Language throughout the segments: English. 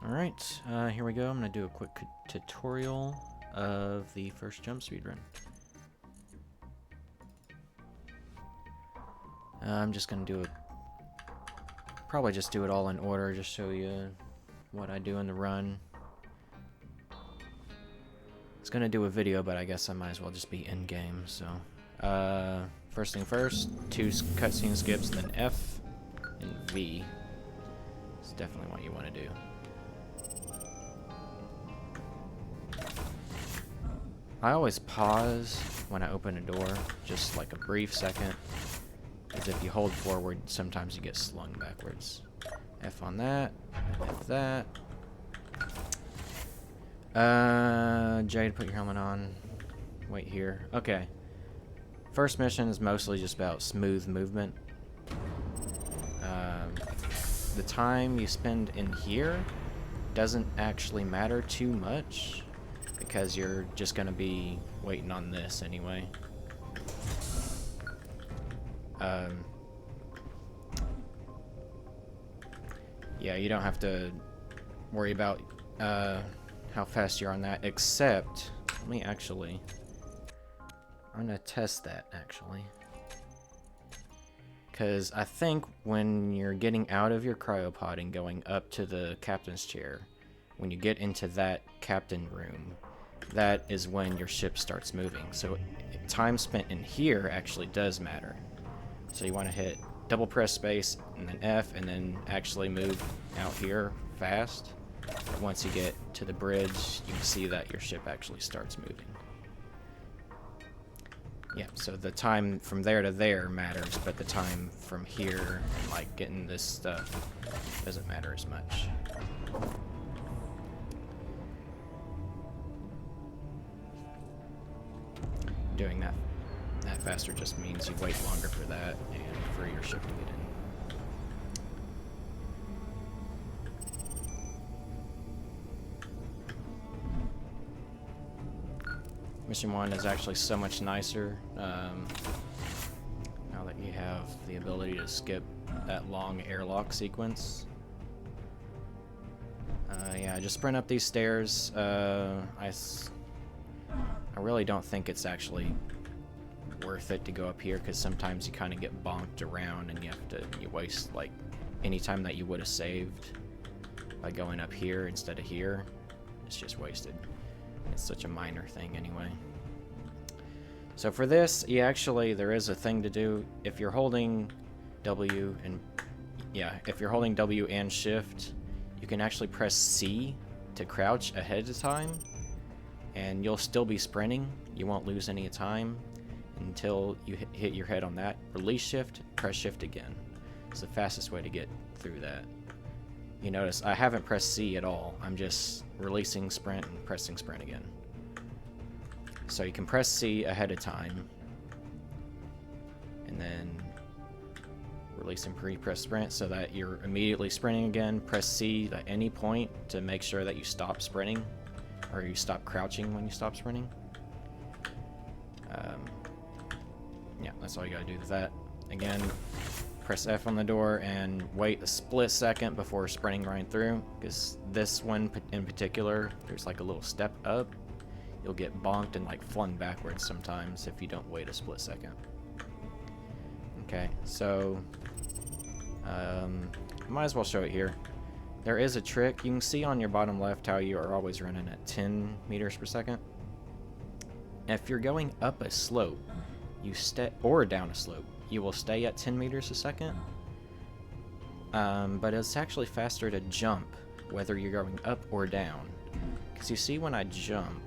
Alright, here we go. I'm going to do a quick tutorial of the first jump speedrun. I'm just going to do it, probably just do it all in order, just show you what I do in the run. It's going to do a video, but I guess I might as well just be in-game, so. First thing first, 2 cutscene skips, then F and V. It's definitely what you want to do. I always pause when I open a door, just like a brief second, because if you hold forward, sometimes you get slung backwards. F on that, F that. Jade, put your helmet on. Wait here. Okay. First mission is mostly just about smooth movement. The time you spend in here doesn't actually matter too much, because you're just going to be waiting on this anyway. Yeah, you don't have to worry about how fast you're on that, except, let me actually, I'm going to test that actually. Because I think when you're getting out of your cryopod and going up to the captain's chair, when you get into that captain room, that is when your ship starts moving. So time spent in here actually does matter. So you want to hit double press space and then F and then actually move out here fast. But once you get to the bridge, you can see that your ship actually starts moving. Yeah, so the time from there to there matters, but the time from here and like getting this stuff doesn't matter as much. Doing that faster just means you wait longer for that and for your ship to get in. Mission 1 is actually so much nicer now that you have the ability to skip that long airlock sequence. Yeah, just sprint up these stairs. I really don't think it's actually worth it to go up here, because sometimes you kind of get bonked around and you waste like any time that you would have saved by going up here instead of here. It's just wasted. It's such a minor thing anyway. So for this, there is a thing to do. If you're holding W and Shift, you can actually press C to crouch ahead of time, and you'll still be sprinting. You won't lose any time until you hit your head on that. Release Shift, press Shift again. It's the fastest way to get through that. You notice I haven't pressed C at all. I'm just releasing sprint and pressing sprint again. So you can press C ahead of time, and then release and pre-press sprint so that you're immediately sprinting again. Press C at any point to make sure that you stop sprinting, or you stop crouching when you stop sprinting. Yeah, that's all you gotta do with that. Again, press F on the door and wait a split second before sprinting right through, because this one in particular, there's like a little step up. You'll get bonked and like flung backwards sometimes if you don't wait a split second. Okay, so I might as well show it here. There is a trick. You can see on your bottom left how you are always running at 10 meters per second. If you're going up a slope, or down a slope, you will stay at 10 meters a second. But it's actually faster to jump whether you're going up or down. Because you see, when I jump,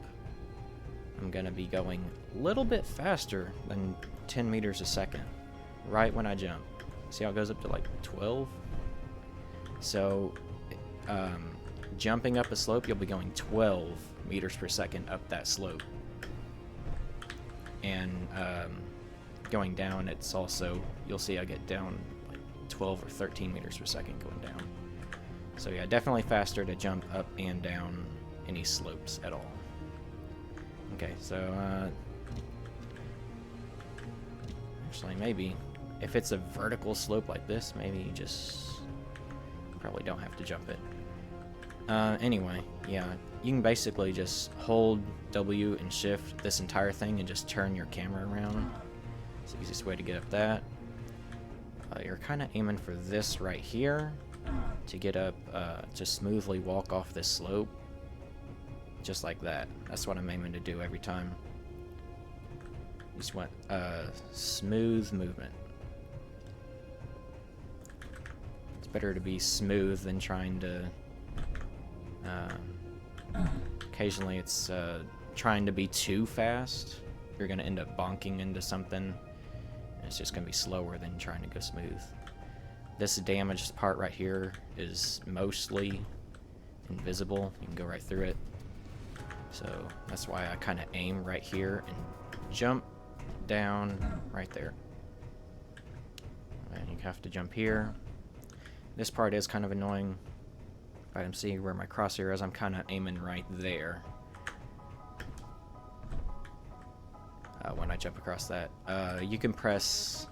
I'm going to be going a little bit faster than 10 meters a second right when I jump. See how it goes up to like 12? So jumping up a slope, you'll be going 12 meters per second up that slope. And going down, it's also, you'll see I get down like 12 or 13 meters per second going down. So yeah, definitely faster to jump up and down any slopes at all. Okay, so actually maybe if it's a vertical slope like this, maybe you probably don't have to jump it. Anyway, yeah, you can basically just hold W and shift this entire thing and just turn your camera around. It's the easiest way to get up that. You're kind of aiming for this right here to get up, to smoothly walk off this slope. Just like that. That's what I'm aiming to do every time. You just want smooth movement. It's better to be smooth than trying to... occasionally it's trying to be too fast. You're going to end up bonking into something. And it's just going to be slower than trying to go smooth. This damaged part right here is mostly invisible. You can go right through it. So that's why I kind of aim right here and jump down right there. And you have to jump here. This part is kind of annoying. If I can see where my crosshair is, I'm kind of aiming right there. When I jump across that. You can press...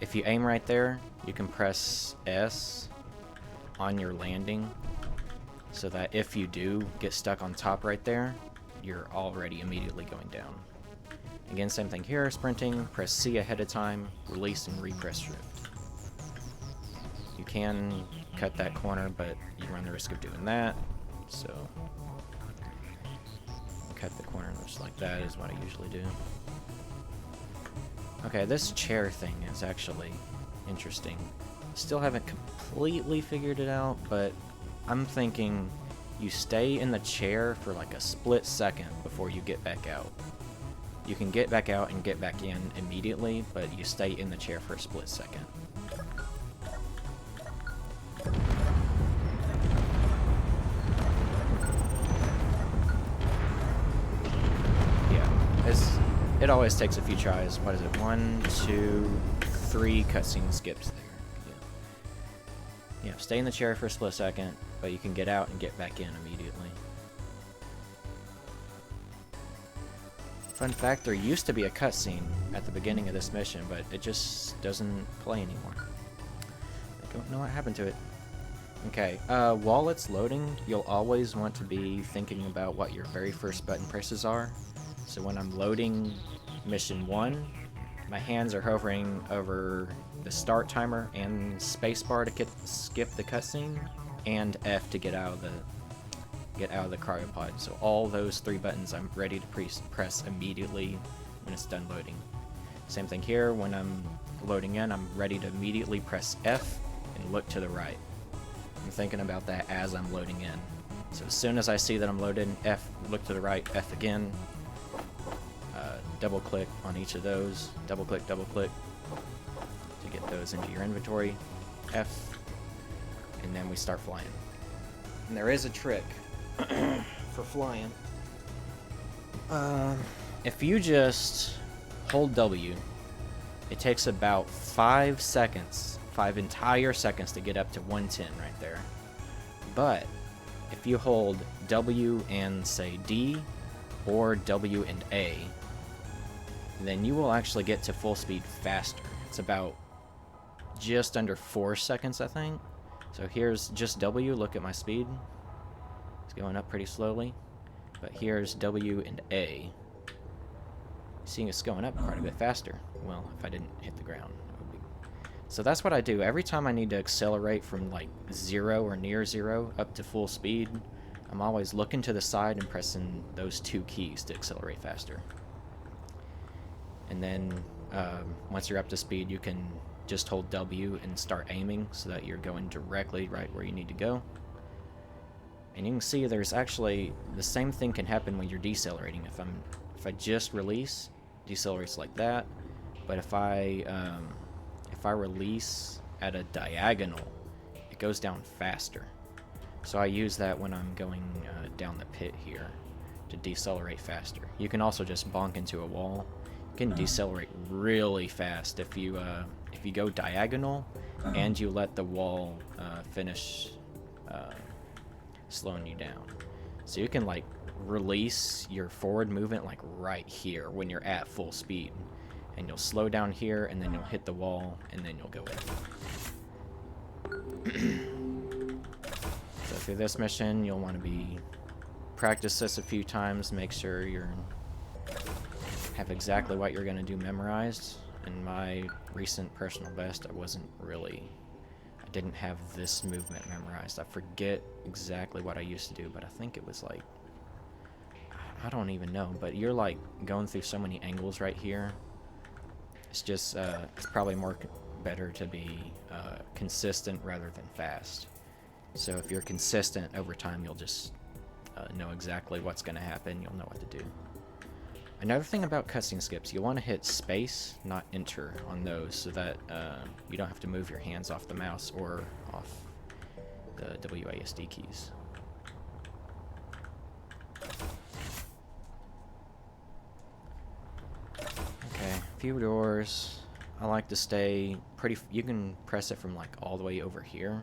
If you aim right there, you can press S on your landing, so that if you do get stuck on top right there, you're already immediately going down. Again, same thing here, sprinting, press C ahead of time, release and repress shift. You can cut that corner, but you run the risk of doing that, so cut the corner just like that is what I usually do. Okay, this chair thing is actually interesting. Still haven't completely figured it out, but I'm thinking you stay in the chair for like a split second before you get back out. You can get back out and get back in immediately, but you stay in the chair for a split second. It always takes a few tries. What is it? 1, 2, 3 cutscene skips there. Yeah, stay in the chair for a split second, but you can get out and get back in immediately. Fun fact, there used to be a cutscene at the beginning of this mission, but it just doesn't play anymore. I don't know what happened to it. Okay, while it's loading, you'll always want to be thinking about what your very first button presses are. So when I'm loading mission 1, my hands are hovering over the start timer and spacebar to skip the cutscene, and F to get out of the cryopod. So all those 3 buttons I'm ready to press immediately when it's done loading. Same thing here, when I'm loading in, I'm ready to immediately press F and look to the right. I'm thinking about that as I'm loading in. So as soon as I see that I'm loaded, F, look to the right, F again. Double click on each of those, double click to get those into your inventory, F, and then we start flying. And there is a trick for flying. If you just hold W, it takes about 5 seconds, 5 entire seconds to get up to 110 right there. But if you hold W and say D, or W and A, then you will actually get to full speed faster. It's about just under 4 seconds, I think. So here's just W, look at my speed. It's going up pretty slowly. But here's W and A. Seeing it's going up quite a bit faster. Well, if I didn't hit the ground. So that's what I do. Every time I need to accelerate from like 0 or near 0 up to full speed, I'm always looking to the side and pressing those 2 keys to accelerate faster. And then once you're up to speed, you can just hold W and start aiming so that you're going directly right where you need to go. And you can see there's actually the same thing can happen when you're decelerating. If I just release, decelerates like that. But if I release at a diagonal, it goes down faster. So I use that when I'm going down the pit here to decelerate faster. You can also just bonk into a wall. You can decelerate really fast if you go diagonal and you let the wall finish slowing you down. So you can like release your forward movement like right here when you're at full speed, and you'll slow down here and then you'll hit the wall and then you'll go in. So through this mission, you'll want to practice this a few times, make sure you have exactly what you're going to do memorized. In my recent personal best, I didn't have this movement memorized. I forget exactly what I used to do, but I think it was like, I don't even know, but you're like going through so many angles right here. It's just, it's probably better to be consistent rather than fast. So if you're consistent over time, you'll just know exactly what's going to happen. You'll know what to do. Another thing about cutscene skips, you'll want to hit space, not enter on those, so that you don't have to move your hands off the mouse or off the WASD keys. Okay, a few doors. I like to stay pretty... You can press it from like all the way over here.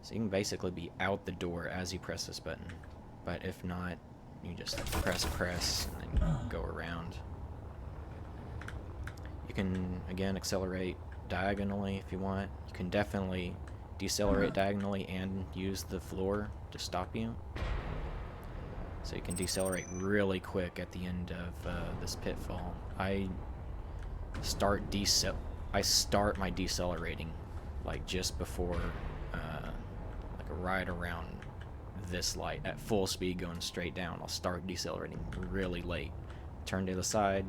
So you can basically be out the door as you press this button. But if not, you just press, and then go around. You can, again, accelerate diagonally if you want. You can definitely decelerate diagonally and use the floor to stop you. So you can decelerate really quick at the end of this pitfall. I start my decelerating like just before, like right around this light at full speed going straight down. I'll start decelerating really late. Turn to the side,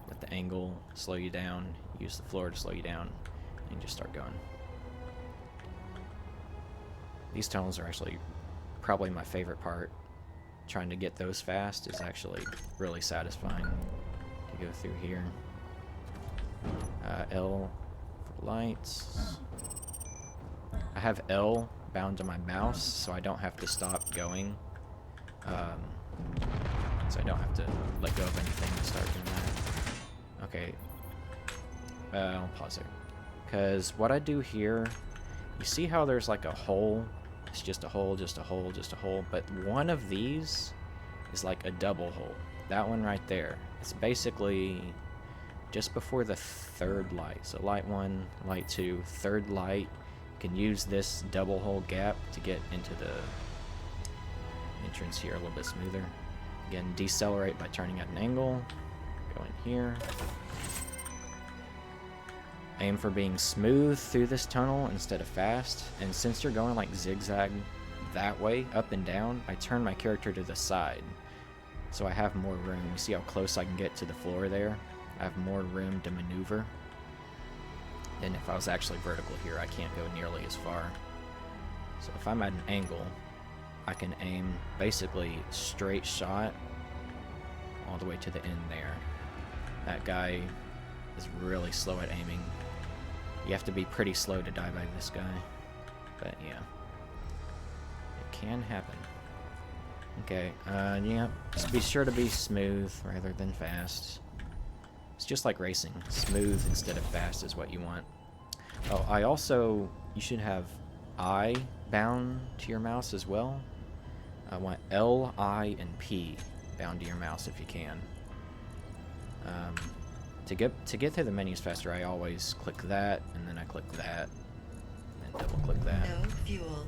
let the angle slow you down, use the floor to slow you down, and just start going. These tunnels are actually probably my favorite part. Trying to get those fast is actually really satisfying to go through here. L for lights. I have L bound to my mouse, so I don't have to stop going. So I don't have to let go of anything to start doing that. Okay. I'll pause it. Because what I do here, you see how there's like a hole? It's just a hole, just a hole, just a hole. But one of these is like a double hole. That one right there. It's basically just before the third light. So light 1, light 2, third light. You can use this double hole gap to get into the entrance here a little bit smoother. Again, decelerate by turning at an angle. Go in here. Aim for being smooth through this tunnel instead of fast. And since you're going like zigzag that way, up and down, I turn my character to the side. So I have more room. You see how close I can get to the floor there? I have more room to maneuver. And if I was actually vertical here, I can't go nearly as far. So if I'm at an angle, I can aim basically straight shot all the way to the end there. That guy is really slow at aiming. You have to be pretty slow to die by this guy. But yeah, it can happen. Okay, yeah, just be sure to be smooth rather than fast. It's just like racing. Smooth instead of fast is what you want. Oh, you should have I bound to your mouse as well. I want L, I, and P bound to your mouse if you can. To get through the menus faster, I always click that, and then I click that, and then double click that. No fuel.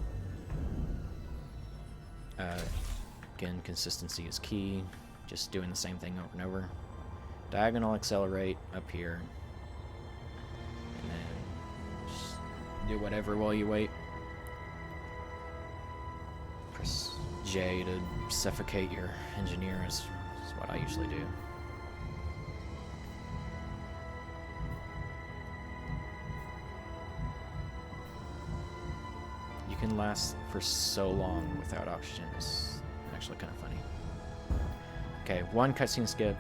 Again, consistency is key. Just doing the same thing over and over. Diagonal accelerate up here, and then just do whatever while you wait. Press J to suffocate your engineer is what I usually do. You can last for so long without oxygen. It's actually kind of funny. Okay, one cutscene skip.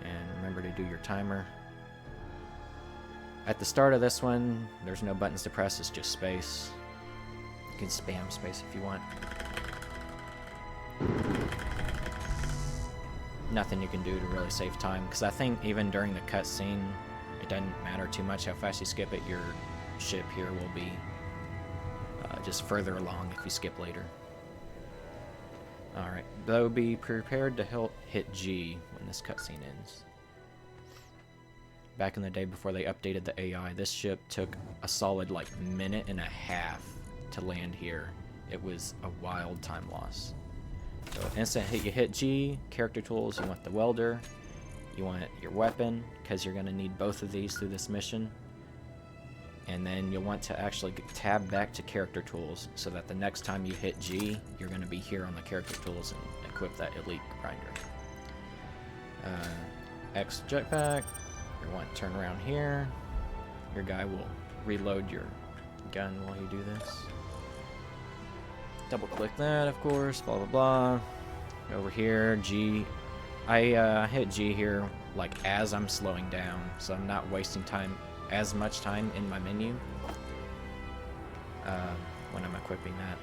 And remember to do your timer. At the start of this one, there's no buttons to press, it's just space. You can spam space if you want. Nothing you can do to really save time, because I think even during the cutscene, it doesn't matter too much how fast you skip it. Your ship here will be just further along if you skip later. Alright, though be prepared to hit G when this cutscene ends. Back in the day before they updated the AI, this ship took a solid like minute and a half to land here, it was a wild time loss. So instant hit, you hit G, character tools, you want the welder, you want your weapon, because you're going to need both of these through this mission. And then you'll want to actually tab back to character tools so that the next time you hit G, you're going to be here on the character tools and equip that elite grinder. X jetpack, you want to turn around here. Your guy will reload your gun while you do this. Double click that, of course, blah blah blah. Over here, G. I hit G here like as I'm slowing down, so I'm not wasting as much time in my menu when I'm equipping that.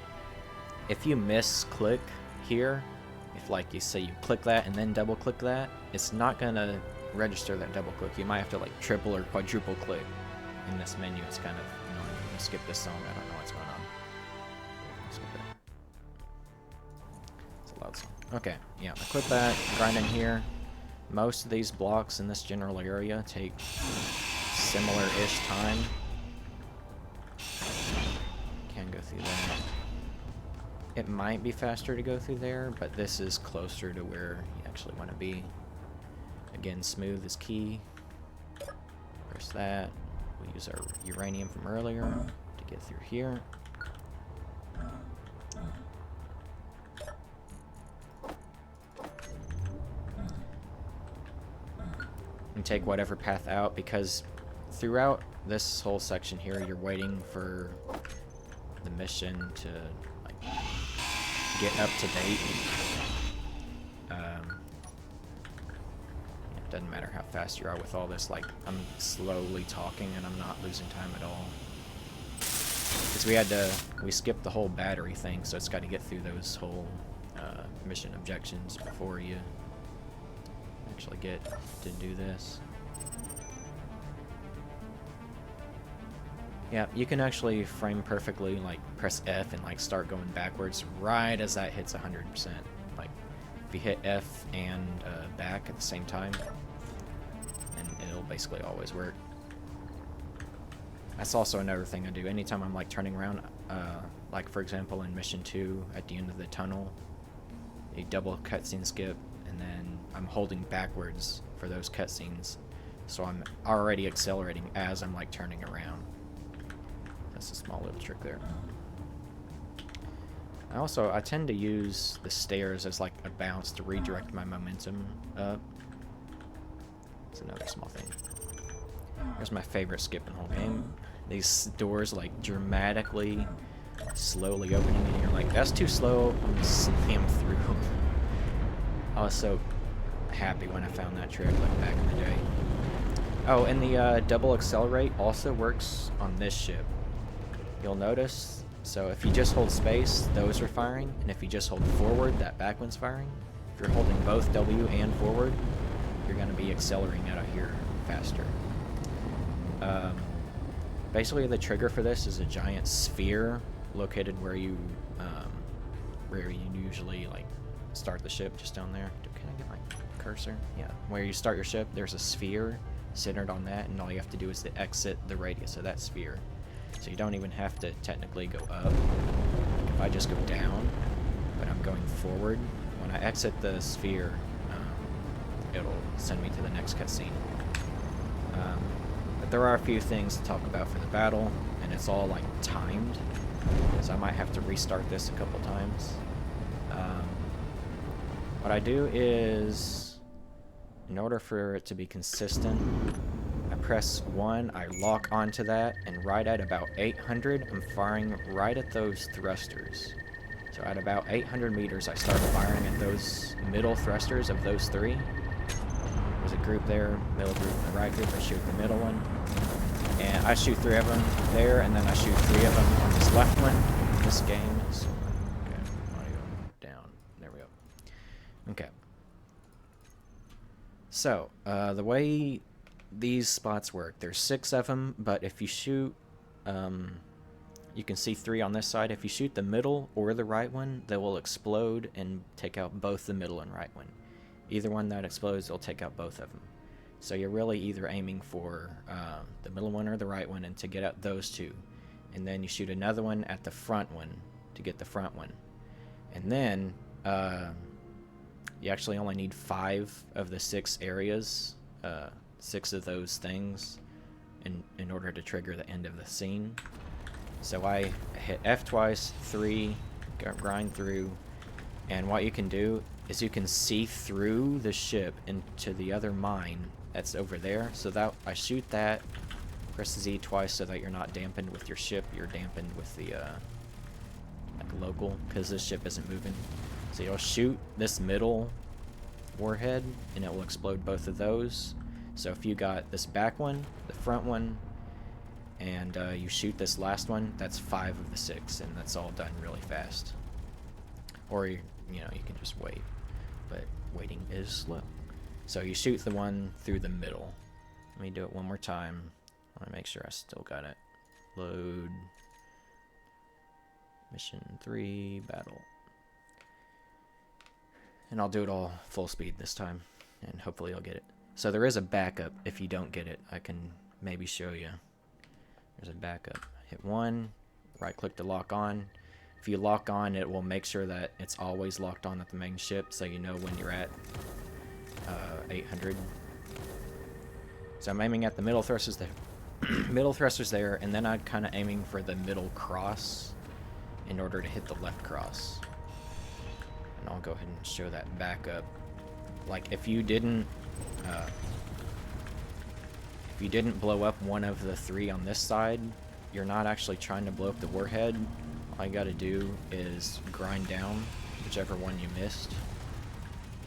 If you misclick here, if like you say you click that and then double click that, it's not gonna register that double click. You might have to like triple or quadruple click in this menu. It's kind of annoying. I'm gonna skip this song. I don't know what's going on. Skip it. It's a loud song. Okay, yeah, equip that. Grind in here. Most of these blocks in this general area take similar-ish time. Can go through that. It might be faster to go through there, but this is closer to where you actually want to be. Again, smooth is key. Press that. We'll use our uranium from earlier to get through here. And take whatever path out, because throughout this whole section here, you're waiting for the mission to like get up to date. It doesn't matter how fast you are with all this. Like, I'm slowly talking and I'm not losing time at all. Because we skipped the whole battery thing, so it's got to get through those whole mission objections before you actually get to do this. Yeah, you can actually frame perfectly, like press F and like start going backwards right as that hits 100%. Like if you hit F and back at the same time, and it'll basically always work. That's also another thing I do. Anytime I'm like turning around, like for example in mission 2 at the end of the tunnel, a double cutscene skip, and then I'm holding backwards for those cutscenes, so I'm already accelerating as I'm like turning around. That's a small little trick there. I tend to use the stairs as like a bounce to redirect my momentum up. It's another small thing. Here's my favorite skip in the whole game. These doors like dramatically slowly opening, and you're like, that's too slow, I'm gonna slam through. I was so happy when I found that trick like back in the day. Oh, and the double accelerate also works on this ship. You'll notice, so if you just hold space, those are firing, and if you just hold forward, that back one's firing. If you're holding both W and forward, you're going to be accelerating out of here faster. Basically, the trigger for this is a giant sphere located where you usually like start the ship, just down there. Can I get my cursor? Yeah, where you start your ship, there's a sphere centered on that, and all you have to do is to exit the radius of that sphere. So you don't even have to technically go up. If I just go down, but I'm going forward, when I exit the sphere, it'll send me to the next cutscene. But there are a few things to talk about for the battle, and it's all like timed, so I might have to restart this a couple times. What I do is, in order for it to be consistent, I press 1, I lock onto that, and right at about 800, I'm firing right at those thrusters. So at about 800 meters, I start firing at those middle thrusters of those 3. There's a group there, middle group, and the right group. I shoot the middle one. And I shoot 3 of them there, and then I shoot 3 of them on this left one. This game is... Okay, audio down. There we go. Okay. So, the way these spots work, there's 6 of them, but if you shoot, you can see 3 on this side. If you shoot the middle or the right one, they will explode and take out both the middle and right one. Either one that explodes, they'll take out both of them. So you're really either aiming for the middle one or the right one, and to get out those 2. and then you shoot another one at the front one to get the front one. And then you actually only need 5 of the 6 areas, 6 of those things, in order to trigger the end of the scene. So I hit F twice, 3, grind through, and what you can do is you can see through the ship into the other mine that's over there. So that I shoot that, press Z twice so that you're not dampened with your ship, you're dampened with the like local, because this ship isn't moving. So you'll shoot this middle warhead and it will explode both of those. So if you got this back one, the front one, and you shoot this last one, that's 5 of the 6, and that's all done really fast. Or you know, you can just wait, but waiting is slow. So you shoot the one through the middle. Let me do it one more time. I want to make sure I still got it. Load. Mission 3, battle. And I'll do it all full speed this time, and hopefully I'll get it. So there is a backup if you don't get it. I can maybe show you. There's a backup. Hit 1, right click to lock on. If you lock on, it will make sure that it's always locked on at the main ship, so you know when you're at 800. So I'm aiming at the middle thrusters there. Middle thrusters there, and then I'm kind of aiming for the middle cross in order to hit the left cross. And I'll go ahead and show that backup. Like if you didn't blow up one of the 3 on this side, you're not actually trying to blow up the warhead. All you gotta do is grind down whichever one you missed.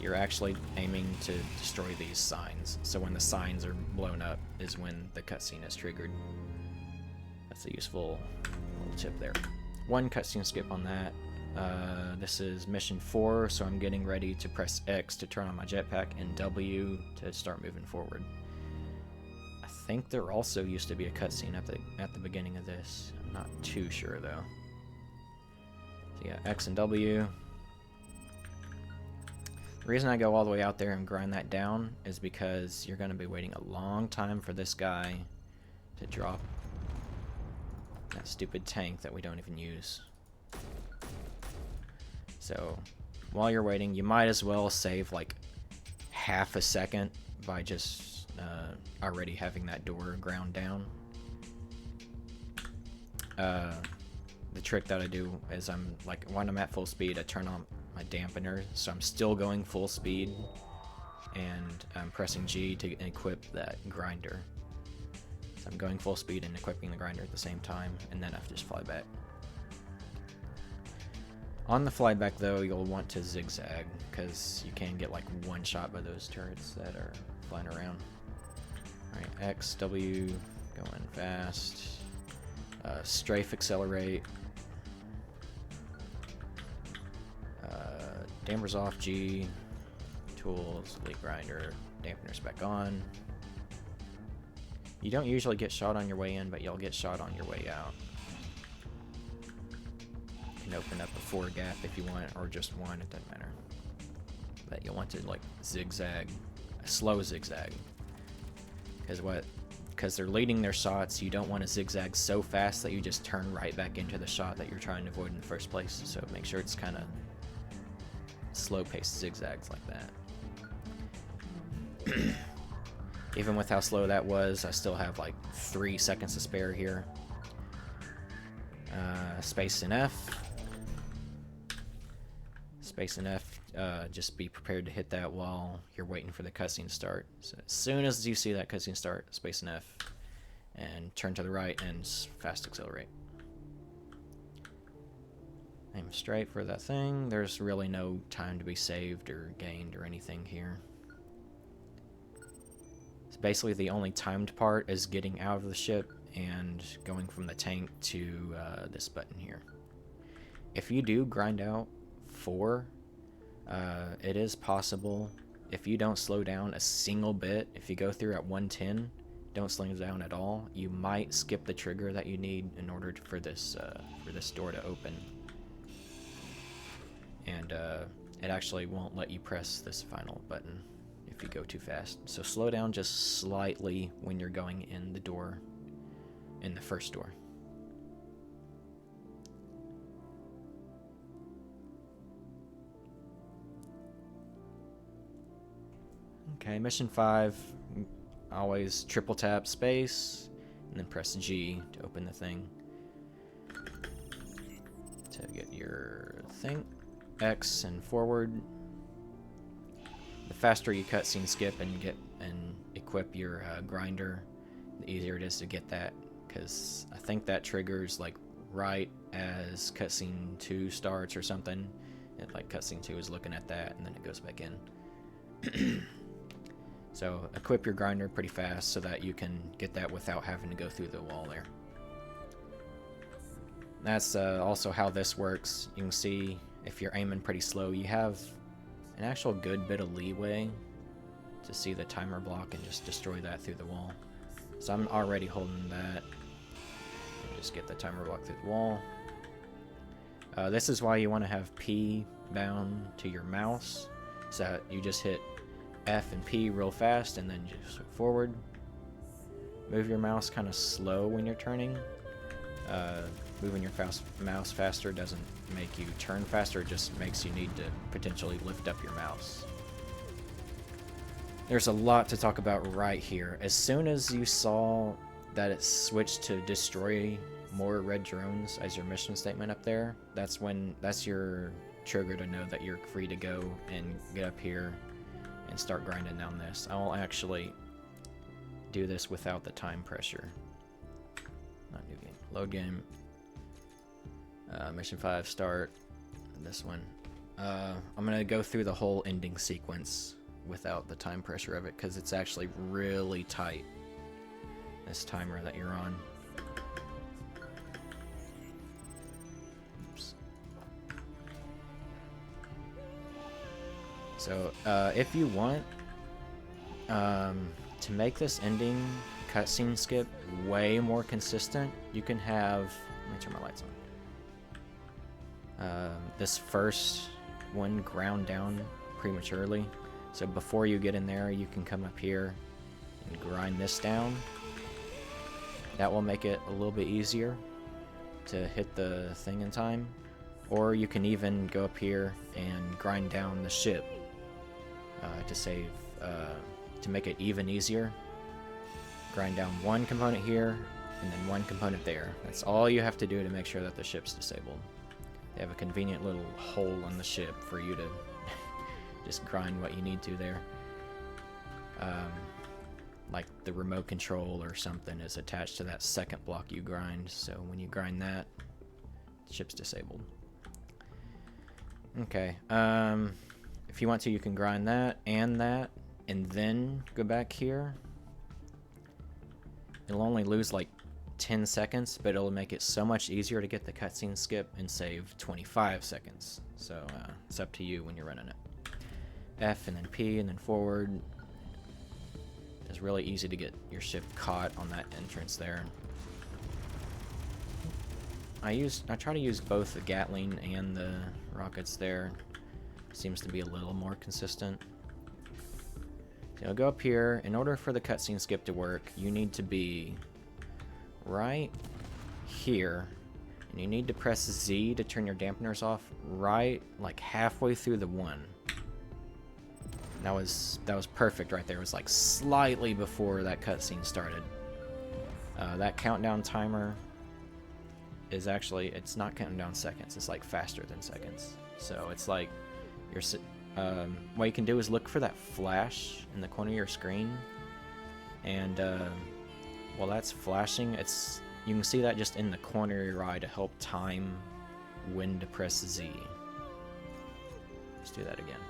You're actually aiming to destroy these signs. So when the signs are blown up is when the cutscene is triggered. That's a useful little tip there. 1 cutscene skip on that. This is mission 4, so I'm getting ready to press X to turn on my jetpack and W to start moving forward. I think there also used to be a cutscene at the beginning of this. I'm not too sure though. So yeah, X and W. The reason I go all the way out there and grind that down is because you're going to be waiting a long time for this guy to drop that stupid tank that we don't even use. So while you're waiting, you might as well save like half a second by just already having that door ground down. The trick that I do is I'm like, when I'm at full speed, I turn on my dampener, so I'm still going full speed, and I'm pressing G to equip that grinder. So I'm going full speed and equipping the grinder at the same time, and then I have to just fly back. On the fly back though, you'll want to zigzag, because you can get like one shot by those turrets that are flying around. Alright, X, W, going fast. Strafe accelerate. Dampers off, G. Tools, leak grinder, dampeners back on. You don't usually get shot on your way in, but you'll get shot on your way out. You can open up a 4 gap if you want, or just 1, it doesn't matter. But you'll want to like zigzag, a slow zigzag. Because they're leading their shots, you don't want to zigzag so fast that you just turn right back into the shot that you're trying to avoid in the first place. So make sure it's kind of slow-paced zigzags like that. Even with how slow that was, I still have like 3 seconds to spare here. Space and F. Space and F, just be prepared to hit that while you're waiting for the cutscene to start. So as soon as you see that cutscene start, space and F, and turn to the right and fast accelerate. Aim straight for that thing. There's really no time to be saved or gained or anything here. So basically the only timed part is getting out of the ship and going from the tank to this button here. If you do grind out 4, it is possible, if you don't slow down a single bit, if you go through at 110, don't slow down at all, you might skip the trigger that you need in order for this door to open. And it actually won't let you press this final button if you go too fast. So slow down just slightly when you're going in the door, in the first door. Okay, mission 5, always triple tap space, and then press G to open the thing. To get your thing, X and forward. The faster you cutscene skip and equip your grinder, the easier it is to get that, because I think that triggers like right as cutscene 2 starts or something. And like cutscene 2 is looking at that, and then it goes back in. So equip your grinder pretty fast so that you can get that without having to go through the wall there. That's also how this works. You can see if you're aiming pretty slow, you have an actual good bit of leeway to see the timer block and just destroy that through the wall. So I'm already holding that. Just get the timer block through the wall. This is why you want to have P bound to your mouse, so that you just hit F and P real fast and then just forward. Move your mouse kind of slow when you're turning. Moving your mouse faster doesn't make you turn faster, it just makes you need to potentially lift up your mouse. There's a lot to talk about right here. As soon as you saw that it switched to destroy more red drones as your mission statement up there, that's your trigger to know that you're free to go and get up here and start grinding down this. I will actually do this without the time pressure. Not new game. Load game. Mission 5, start. This one. I'm going to go through the whole ending sequence without the time pressure of it, because it's actually really tight, this timer that you're on. Oops. So, if you want to make this ending cutscene skip way more consistent, you can have... Let me turn my lights on. This first one ground down prematurely. So before you get in there, you can come up here and grind this down. That will make it a little bit easier to hit the thing in time. Or you can even go up here and grind down the ship to save, to make it even easier. Grind down one component here and then one component there. That's all you have to do to make sure that the ship's disabled. They have a convenient little hole on the ship for you to just grind what you need to there. Like the remote control or something is attached to that second block you grind, so when you grind that, the ship's disabled. Okay, if you want to, you can grind that, and then go back here. It'll only lose like 10 seconds, but it'll make it so much easier to get the cutscene skip and save 25 seconds. So it's up to you when you're running it. F and then P and then forward. It's really easy to get your ship caught on that entrance there. I try to use both the Gatling and the rockets there. Seems to be a little more consistent. So I'll go up here. In order for the cutscene skip to work, you need to be right here, and you need to press Z to turn your dampeners off right like halfway through the one. That was perfect right there. It was like slightly before that cutscene started. That countdown timer is actually, it's not counting down seconds, it's like faster than seconds. So it's like what you can do is look for that flash in the corner of your screen, and while that's flashing, you can see that just in the corner of your eye to help time when to press Z. Let's do that again.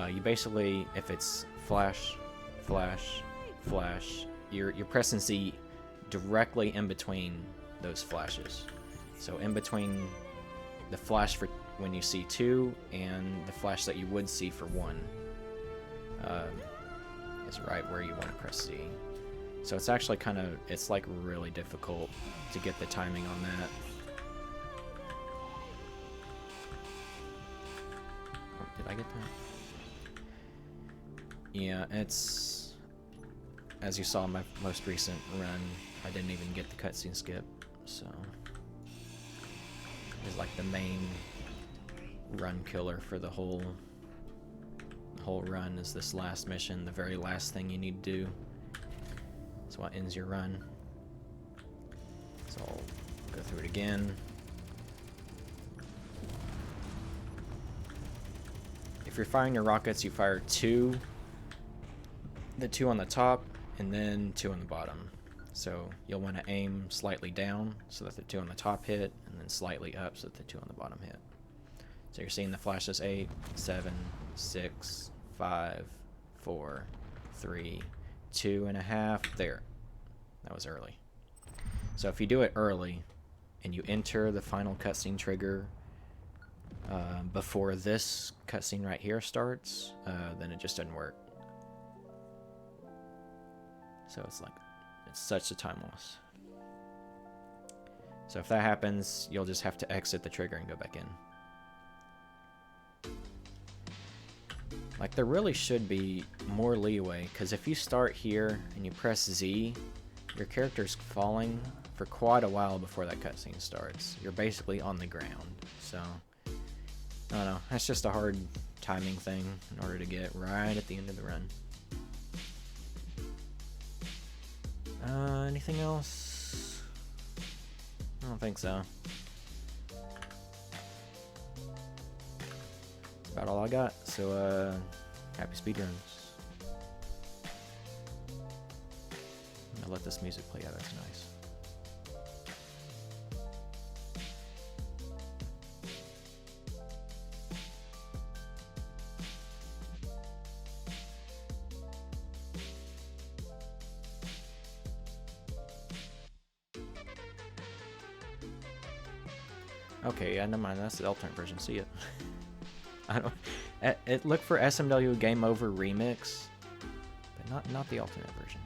You basically, if it's flash, flash, flash, you're pressing Z directly in between those flashes. So in between the flash for when you see 2 and the flash that you would see for 1 is right where you want to press Z. So it's actually it's like really difficult to get the timing on that. Oh, did I get that? Yeah, it's, as you saw in my most recent run, I didn't even get the cutscene skip, so it's like the main run killer for the whole whole run is this last mission, the very last thing you need to do. That's what ends your run. So I'll go through it again. If you're firing your rockets, you fire two. The two on the top, and then two on the bottom. So you'll want to aim slightly down so that the two on the top hit, and then slightly up so that the two on the bottom hit. So you're seeing the flashes 8, 7, 6, 5, 4, 3, 2.5. There. That was early. So if you do it early, and you enter the final cutscene trigger before this cutscene right here starts, then it just doesn't work. So it's like, it's such a time loss. So if that happens, you'll just have to exit the trigger and go back in. Like, there really should be more leeway, because if you start here and you press Z, your character's falling for quite a while before that cutscene starts. You're basically on the ground. So, I don't know. That's just a hard timing thing in order to get right at the end of the run. Anything else? I don't think so. That's about all I got. So, happy speedruns. I'm gonna let this music play. Yeah, that's nice. Okay, yeah, never mind. That's the alternate version. See it. I don't. Look for SMW Game Over Remix, but not the alternate version.